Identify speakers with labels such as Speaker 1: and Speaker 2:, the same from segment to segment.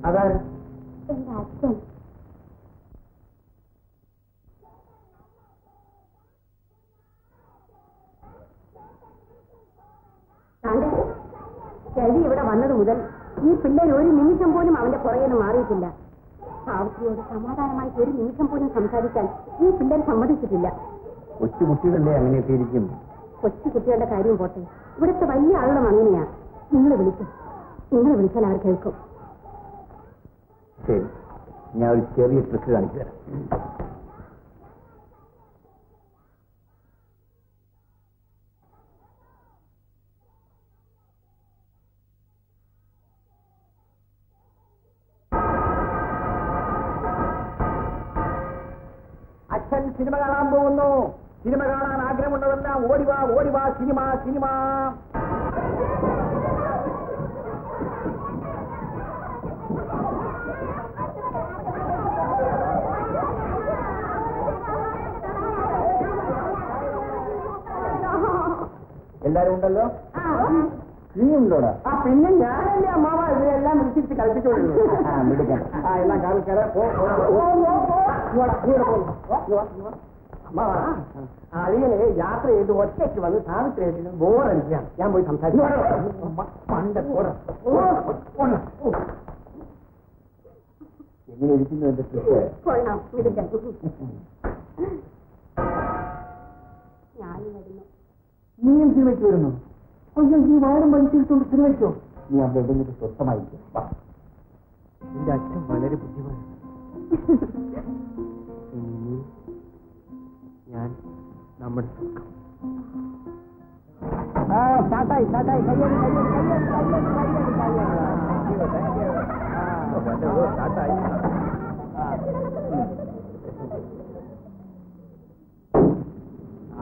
Speaker 1: അതായത്
Speaker 2: എന്റെ അച്ഛൻ. രവി ഇവിടെ വന്നത് മുതൽ ഈ പിള്ളേർ ഒരു നിമിഷം പോലും അവന്റെ പുറകെന്ന് മാറിയിട്ടില്ല. സാവിത്രിയോട് സമാധാനമായിട്ട് ഒരു നിമിഷം പോലും സംസാരിക്കാൻ ഈ പിള്ളേർ സമ്മതിച്ചിട്ടില്ല.
Speaker 1: കൊച്ചുകുട്ടികളല്ലേ അങ്ങനെയൊക്കെ ഇരിക്കും.
Speaker 2: കൊച്ചുകുട്ടികളുടെ കാര്യം പോട്ടെ, ഇവിടുത്തെ വലിയ ആളുകളും അങ്ങനെയാ. നിങ്ങൾ വിളിച്ചാൽ അവർ കേൾക്കും.
Speaker 1: ശരി, ഞാൻ ഒരു ചെറിയ ട്രിക്ക് കാണിച്ചു തരാം. അച്ഛൻ സിനിമ കാണാൻ പോകുന്നു. സിനിമ കാണാൻ ആഗ്രഹമുള്ളതെല്ലാം ഓടിവാ ഓടിവാ, സിനിമ സിനിമ. എല്ലാരും ഉണ്ടല്ലോ. നീ ഉണ്ടോടാ? പിന്നെ ഞാനല്ലേ അമ്മാവ ഇതിനെല്ലാം വിളിച്ചിട്ട് കളിപ്പിച്ചോളൂ. എല്ലാം കാണിക്കാറ്. അളിയനെ യാത്ര ചെയ്ത് ഒറ്റയ്ക്ക് വന്ന് സാവിത്രിയായിട്ട് ബോറടിക്കുകയാണ്. ഞാൻ പോയി സംസാരിക്കും. പണ്ട് എങ്ങനെ ഇരിക്കുന്നു എന്റെ നീയും സിനിമയ്ക്ക് വരുന്നു? അയ്യോ, ഈ വയറും വലിച്ചെടുത്തോണ്ട് സിനിമയ്ക്കോ? നീ അവിടെ എവിടെയെങ്കിലും സ്വസ്ഥമായിരിക്കും. എന്റെ അച്ഛൻ വളരെ ബുദ്ധിമാണ്. ഞാൻ നമ്മുടെ സ്റ്റാർട്ടായി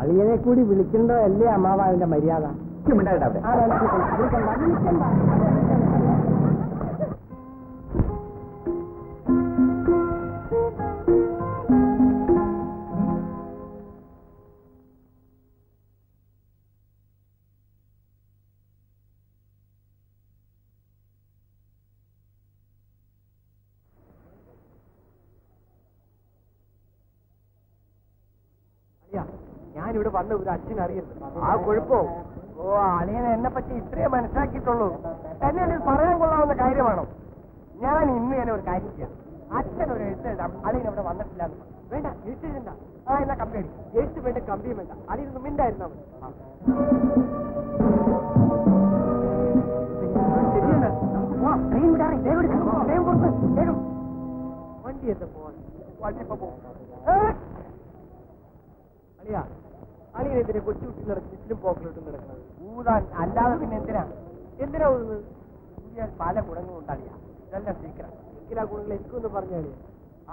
Speaker 1: അളിയനെ കൂടി വിളിക്കണ്ടല്ലേ അമ്മാവ അതിന്റെ മര്യാദ. ഞാനിവിടെ വന്ന ഒരു അച്ഛൻ അറിയുന്നു. ആ കുഴപ്പമോ? ഓ, അളിയനെ എന്നെ പറ്റി ഇത്രേ മനസ്സിലാക്കിയിട്ടുള്ളൂ. എന്നെ ഇത് പറയാൻ കൊള്ളാവുന്ന കാര്യമാണോ? ഞാൻ ഇന്ന് തന്നെ ഒരു കാര്യം ചെയ്യാം. അച്ഛൻ ഒരു എഴുത്തെഴുതാം. അളിയൻ ഇവിടെ വന്നിട്ടില്ല. വേണ്ട, എഴുത്തെഴുതണ്ട. എന്നാ കമ്പി അടി. എഴുത്ത് വേണ്ട, കമ്പിയും വേണ്ട. അളിയൊന്ന് മിണ്ടായിരുന്നാ മതി. വണ്ടി എന്താ പോവാൻ? വണ്ടിപ്പോ പോകും. അളിയാ, അളിയനെന്തിനെ കൊച്ചുകുട്ടി നടക്കും ചുറ്റിലും പോക്കലോട്ടും കിടക്കുന്നത്? ഊതാൻ അല്ലാതെ പിന്നെ എന്തിനാ ഊതുന്നത്? ഊതിയാൽ പല ഗുണങ്ങളും ഉണ്ടളിയാ. ഇതെല്ലാം സീക്രം. എങ്കിലും ആ ഗുണങ്ങൾ എനിക്കൊന്ന് പറഞ്ഞു കളിയാ.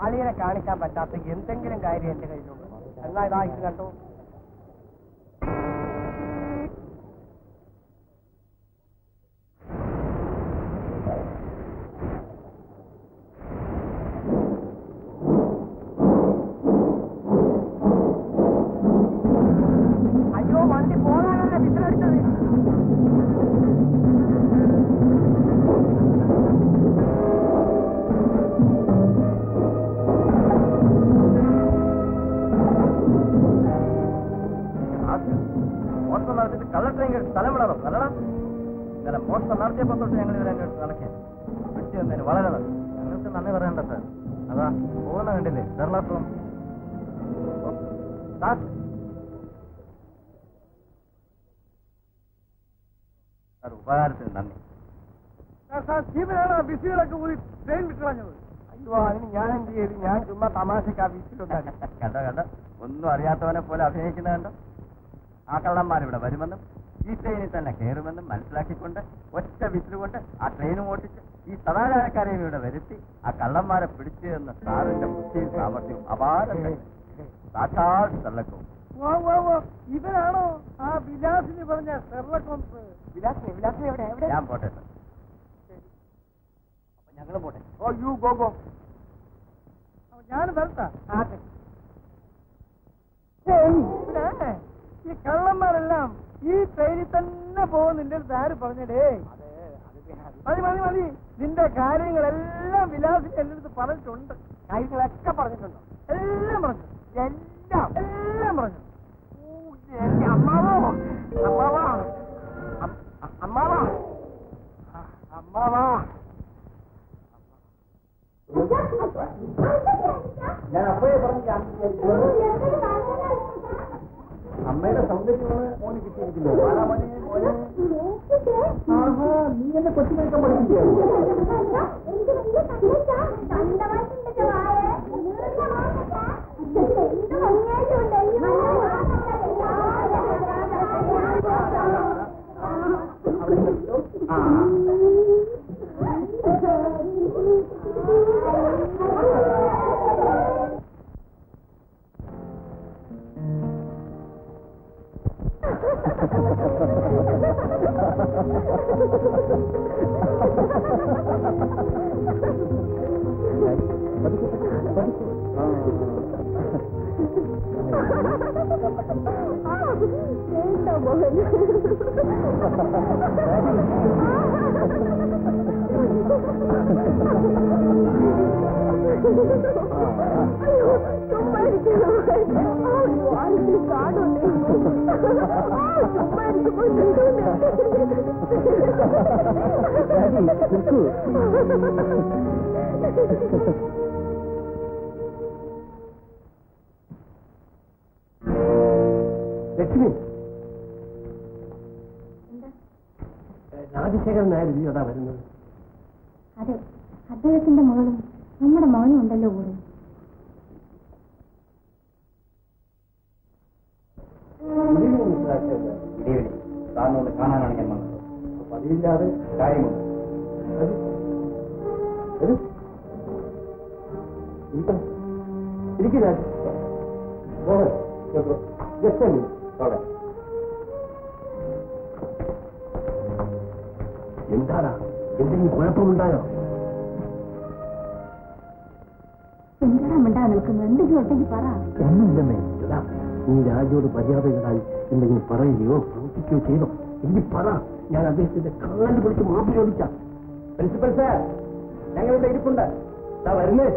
Speaker 1: അളിയനെ കാണിക്കാൻ പറ്റാത്ത എന്തെങ്കിലും കാര്യം എന്റെ കയ്യിലുണ്ട്. എന്നാ ഇതാ ഇത് കണ്ടോ. വണ്ടി പോകാനല്ലേ വിസിലടിച്ചത്? മോഷണം നടത്തിയിട്ട് കള്ളട്രെയിൻ സ്ഥലം വിടണം. നല്ലടാ, ഇന്നലെ മോഷണം നടത്തിയപ്പോൾ തൊട്ട് ഞങ്ങൾ ഇവരെ നടക്കിയത് പിടിച്ചു തന്നതിന് വളരെ നന്ദി. ഞങ്ങൾക്ക് നന്ദി പറയണ്ട സാർ. അതാ പോകുന്ന കണ്ടില്ലേ കേരളാസുഖം. ഉപകാരത്തിന് നന്ദി. ബിസികളൊക്കെ കൂടി ട്രെയിൻ വിട്ടുകളഞ്ഞത്. അയ്യോ, അതിന് ഞാൻ എന്ത് ചെയ്തു? ഞാൻ ചുമ്മാ തമാശക്ക് ആ ബിസിലുണ്ടാക്കി. കണ്ടോ, ഒന്നും അറിയാത്തവനെ പോലെ അഭിനയിക്കുന്ന കണ്ടോ. ആ കള്ളന്മാരിവിടെ വരുമെന്നും ഈ ട്രെയിനിൽ തന്നെ കയറുമെന്നും മനസ്സിലാക്കിക്കൊണ്ട് ഒറ്റ വിസിലുകൊണ്ട് ആ ട്രെയിനും ഓട്ടിച്ച് ഈ സദാചാരക്കാരെയും ഇവിടെ വരുത്തി ആ കള്ളന്മാരെ പിടിച്ചു എന്ന സാറിന്റെ ബുദ്ധിയും സാമർഥ്യവും അപാരം. സാക്ഷാൽ ഷെർലക്. ഇവരാണോ ആ വിലാസിനി പറഞ്ഞ ഷെർലക് ഹോംസ്? വിലാസിനി എവിടെ? ഞാൻ പോട്ടെ സാർ. അപ്പൊ ഞങ്ങൾ പോട്ടെ. ഓ, യു ഗോ. ഞാൻ വരട്ടാ. ഈ കള്ളന്മാരെല്ലാം ഈ ട്രെയിനിൽ തന്നെ പോകുന്നില്ല. ആര് പറഞ്ഞടേ? മതി മതി മതി. നിന്റെ കാര്യങ്ങളെല്ലാം വിലാസിന് എന്റെ അടുത്ത് പറഞ്ഞിട്ടുണ്ട്. കാര്യങ്ങളൊക്കെ പറഞ്ഞിട്ടുണ്ടോ? എല്ലാം പറഞ്ഞു. എല്ലാം പറഞ്ഞു. അമ്മാവോ അമ്മാവാ അമ്മാവാ അമ്മാവാ. ഞാൻ അപ്പോഴേ പറഞ്ഞു അമ്മയുടെ സൗന്ദര്യമാണ് മോന് കിട്ടിയിരിക്കുന്നത്. നീ എന്നെ കൊച്ചു കഴിക്കാൻ പഠിപ്പിക്കുകയാണ്. ലക്ഷ്മി, രാജശേഖരൻ നായർ അതാ വരുന്നത്.
Speaker 2: അതെ, അദ്ദേഹത്തിന്റെ മകളും നമ്മുടെ മകനും ഉണ്ടല്ലോ കൂടെ.
Speaker 1: താങ്കളോട് കാണാനാണ് ഞാൻ വന്നത്. അപ്പൊ അതില്ലാതെ കാര്യമുണ്ട്. എന്താടാ, എന്തെങ്കിലും കുഴപ്പമുണ്ടായോ?
Speaker 2: എന്താ മിണ്ടാ നിൽക്കുന്നത്? എന്തെങ്കിലും ഉണ്ടെങ്കിൽ പറ.
Speaker 1: ഒന്നുമില്ലെന്നേ. നീ രാജയോട് മര്യാദകളായി എന്തെങ്കിലും പറയുകയോ പ്രവർത്തിക്കുകയോ ചെയ്തോ? എനിക്ക് പറ. ഞാൻ അദ്ദേഹത്തിന്റെ കാല് പിടിച്ച് മാപ്പ് ചോദിക്കാം. പ്രിൻസിപ്പൽ സാർ, ഞങ്ങളിവിടെ ഇരിപ്പുണ്ട്. വരുന്നേ.